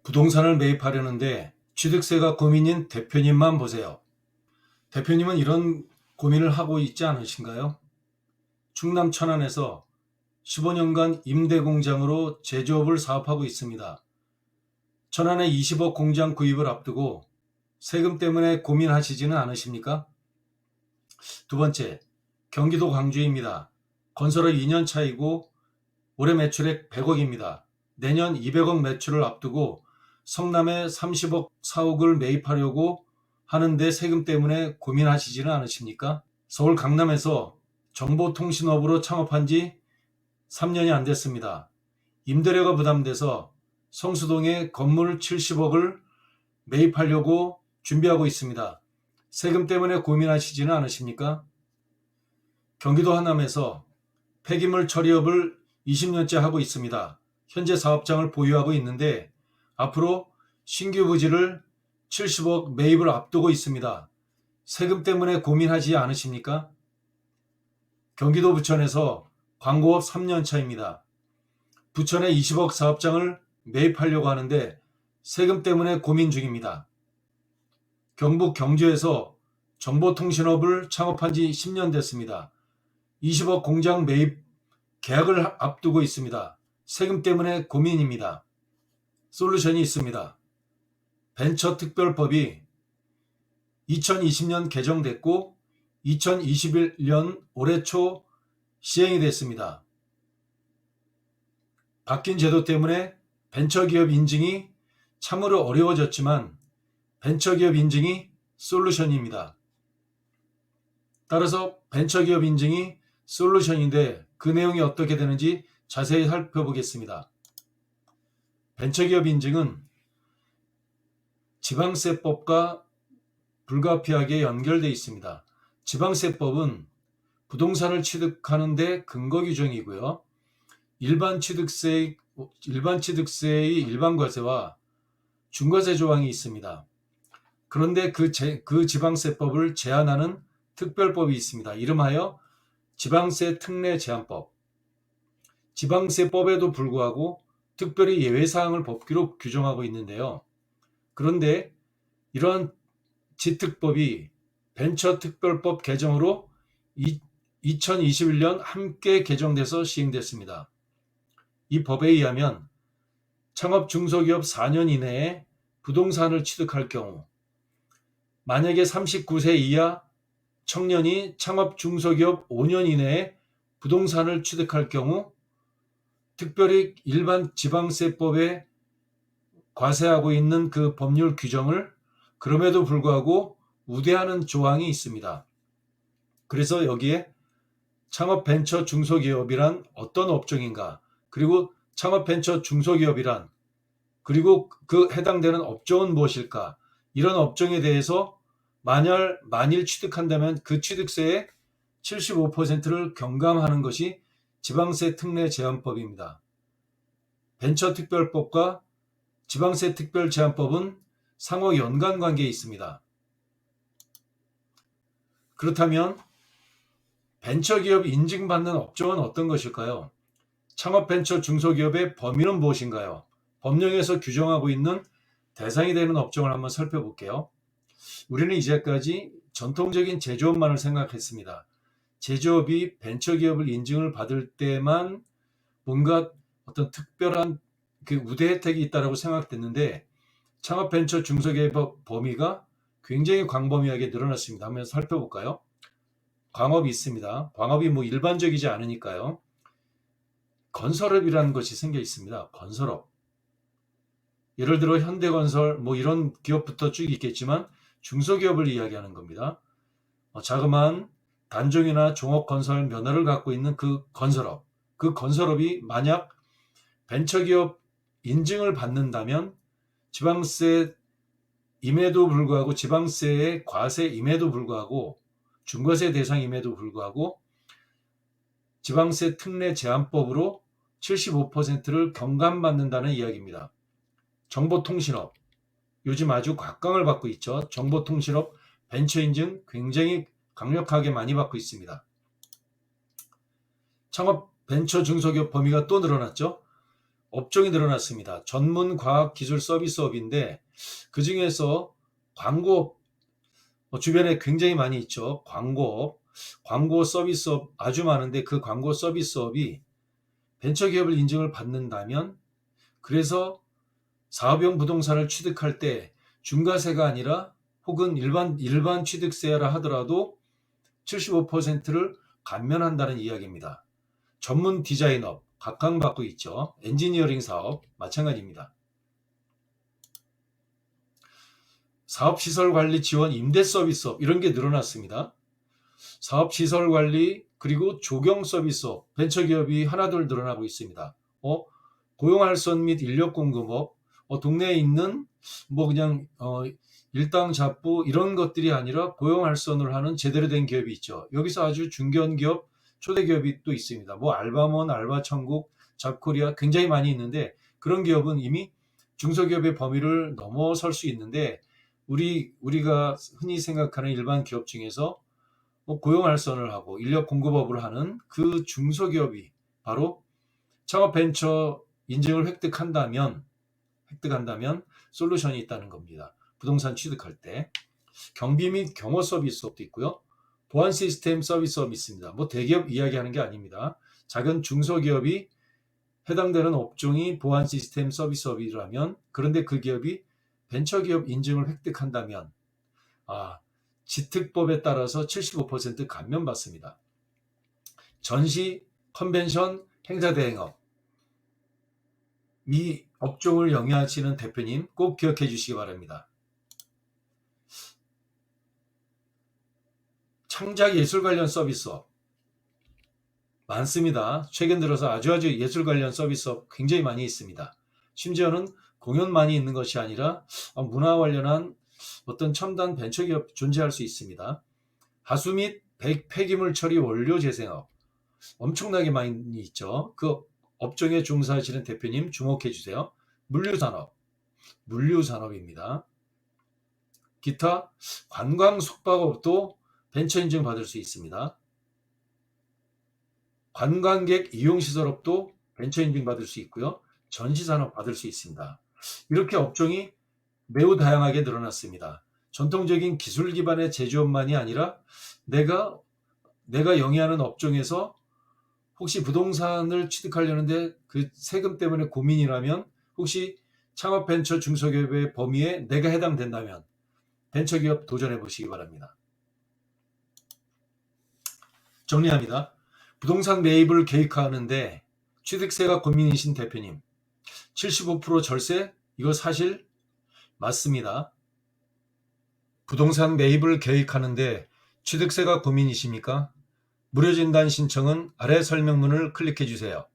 부동산을 매입하려는데 취득세가 고민인 대표님만 보세요. 대표님은 이런 고민을 하고 있지 않으신가요? 충남 천안에서 15년간 임대공장으로 제조업을 사업하고 있습니다. 천안의 20억 공장 구입을 앞두고 세금 때문에 고민하시지는 않으십니까? 두 번째, 경기도 광주입니다. 건설업 2년 차이고 올해 매출액 100억입니다. 내년 200억 매출을 앞두고 성남에 30억 사옥을 매입하려고 하는데 세금 때문에 고민하시지는 않으십니까? 서울 강남에서 정보통신업으로 창업한 지 3년이 안 됐습니다. 임대료가 부담돼서 성수동에 건물 70억을 매입하려고 준비하고 있습니다. 세금 때문에 고민하시지는 않으십니까? 경기도 하남에서 폐기물 처리업을 20년째 하고 있습니다. 현재 사업장을 보유하고 있는데 앞으로 신규 부지를 70억 매입을 앞두고 있습니다. 세금 때문에 고민하지 않으십니까? 경기도 부천에서 광고업 3년 차입니다. 부천에 20억 사업장을 매입하려고 하는데 세금 때문에 고민 중입니다. 경북 경주에서 정보통신업을 창업한 지 10년 됐습니다. 20억 공장 매입 계약을 앞두고 있습니다. 세금 때문에 고민입니다. 솔루션이 있습니다. 벤처특별법이 2020년 개정됐고 2021년 올해 초 시행이 됐습니다. 바뀐 제도 때문에 벤처기업 인증이 참으로 어려워졌지만 벤처기업 인증이 솔루션입니다. 따라서 벤처기업 인증이 솔루션인데 그 내용이 어떻게 되는지 자세히 살펴보겠습니다. 벤처기업 인증은 지방세법과 불가피하게 연결되어 있습니다. 지방세법은 부동산을 취득하는 데 근거 규정이고요. 일반 취득세의 일반과세와 중과세 조항이 있습니다. 그런데 그 지방세법을 제한하는 특별법이 있습니다. 이름하여 지방세 특례 제한법. 지방세법에도 불구하고 특별히 예외사항을 법규로 규정하고 있는데요. 그런데 이러한 지특법이 벤처특별법 개정으로 2021년 함께 개정돼서 시행됐습니다. 이 법에 의하면 창업 중소기업 4년 이내에 부동산을 취득할 경우 만약에 39세 이하 청년이 창업 중소기업 5년 이내에 부동산을 취득할 경우 특별히 일반 지방세법에 과세하고 있는 그 법률 규정을 그럼에도 불구하고 우대하는 조항이 있습니다. 그래서 여기에 창업 벤처 중소기업이란 어떤 업종인가, 그리고 창업 벤처 중소기업이란, 그리고 그 해당되는 업종은 무엇일까, 이런 업종에 대해서 만일 취득한다면 그 취득세의 75%를 경감하는 것이 지방세 특례 제한법입니다. 벤처특별법과 지방세 특별 제한법은 상호 연관 관계에 있습니다. 그렇다면 벤처기업 인증받는 업종은 어떤 것일까요? 창업벤처 중소기업의 범위는 무엇인가요? 법령에서 규정하고 있는 대상이 되는 업종을 한번 살펴볼게요. 우리는 이제까지 전통적인 제조업만을 생각했습니다. 제조업이 벤처기업을 인증을 받을 때만 뭔가 어떤 특별한 그 우대 혜택이 있다고 생각됐는데 창업벤처 중소기업 범위가 굉장히 광범위하게 늘어났습니다. 한번 살펴볼까요? 광업이 있습니다. 광업이 뭐 일반적이지 않으니까요. 건설업이라는 것이 생겨 있습니다. 건설업. 예를 들어 현대건설 뭐 이런 기업부터 쭉 있겠지만 중소기업을 이야기하는 겁니다. 자그마한 단종이나 종업건설 면허를 갖고 있는 그 건설업. 그 건설업이 만약 벤처기업 인증을 받는다면 지방세임에도 불구하고 지방세의 과세임에도 불구하고 중과세 대상임에도 불구하고 지방세 특례 제한법으로 75%를 경감받는다는 이야기입니다. 정보통신업, 요즘 아주 곽광을 받고 있죠. 정보통신업 벤처 인증 굉장히 강력하게 많이 받고 있습니다. 창업 벤처 중소기업 범위가 또 늘어났죠. 업종이 늘어났습니다. 전문 과학 기술 서비스업인데 그 중에서 광고업, 주변에 굉장히 많이 있죠. 광고업, 광고 서비스업 아주 많은데 그 광고 서비스업이 벤처기업을 인증을 받는다면, 그래서 사업용 부동산을 취득할 때 중과세가 아니라 혹은 일반 취득세라 하더라도 75%를 감면한다는 이야기입니다. 전문 디자인업 각광받고 있죠. 엔지니어링 사업 마찬가지입니다. 사업시설관리 지원 임대 서비스업 이런 게 늘어났습니다. 사업시설관리 그리고 조경 서비스업 벤처기업이 하나둘 늘어나고 있습니다. 고용활선 및 인력공급업, 동네에 있는 그냥 일당 잡부 이런 것들이 아니라 고용활선을 하는 제대로 된 기업이 있죠. 여기서 아주 중견기업, 초대기업이 또 있습니다. 알바몬, 알바천국, 잡코리아 굉장히 많이 있는데 그런 기업은 이미 중소기업의 범위를 넘어설 수 있는데 우리가 흔히 생각하는 일반 기업 중에서 고용활선을 하고 인력 공급업을 하는 그 중소기업이 바로 창업벤처 인증을 획득한다면 솔루션이 있다는 겁니다. 부동산 취득할 때 경비 및 경호 서비스업도 있고요. 보안 시스템 서비스업이 있습니다. 대기업 이야기하는 게 아닙니다. 작은 중소기업이 해당되는 업종이 보안 시스템 서비스업이라면, 그런데 그 기업이 벤처기업 인증을 획득한다면 지특법에 따라서 75% 감면받습니다. 전시, 컨벤션, 행사 대행업, 이 업종을 영위하시는 대표님 꼭 기억해 주시기 바랍니다. 창작 예술 관련 서비스업 많습니다. 최근 들어서 아주 예술 관련 서비스업 굉장히 많이 있습니다. 심지어는 공연만이 있는 것이 아니라 문화 관련한 어떤 첨단 벤처기업 존재할 수 있습니다. 하수 및 폐기물 처리 원료 재생업 엄청나게 많이 있죠. 그 업종에 종사하시는 대표님 주목해 주세요. 물류산업입니다. 기타 관광 숙박업도 벤처 인증 받을 수 있습니다. 관광객 이용시설업도 벤처 인증 받을 수 있고요. 전시산업 받을 수 있습니다. 이렇게 업종이 매우 다양하게 늘어났습니다. 전통적인 기술 기반의 제조업만이 아니라 내가 영위하는 업종에서 혹시 부동산을 취득하려는데 그 세금 때문에 고민이라면, 혹시 창업벤처 중소기업의 범위에 내가 해당된다면 벤처기업 도전해 보시기 바랍니다. 정리합니다. 부동산 매입을 계획하는데 취득세가 고민이신 대표님, 75% 절세? 이거 사실 맞습니다. 부동산 매입을 계획하는데 취득세가 고민이십니까? 무료 진단 신청은 아래 설명문을 클릭해 주세요.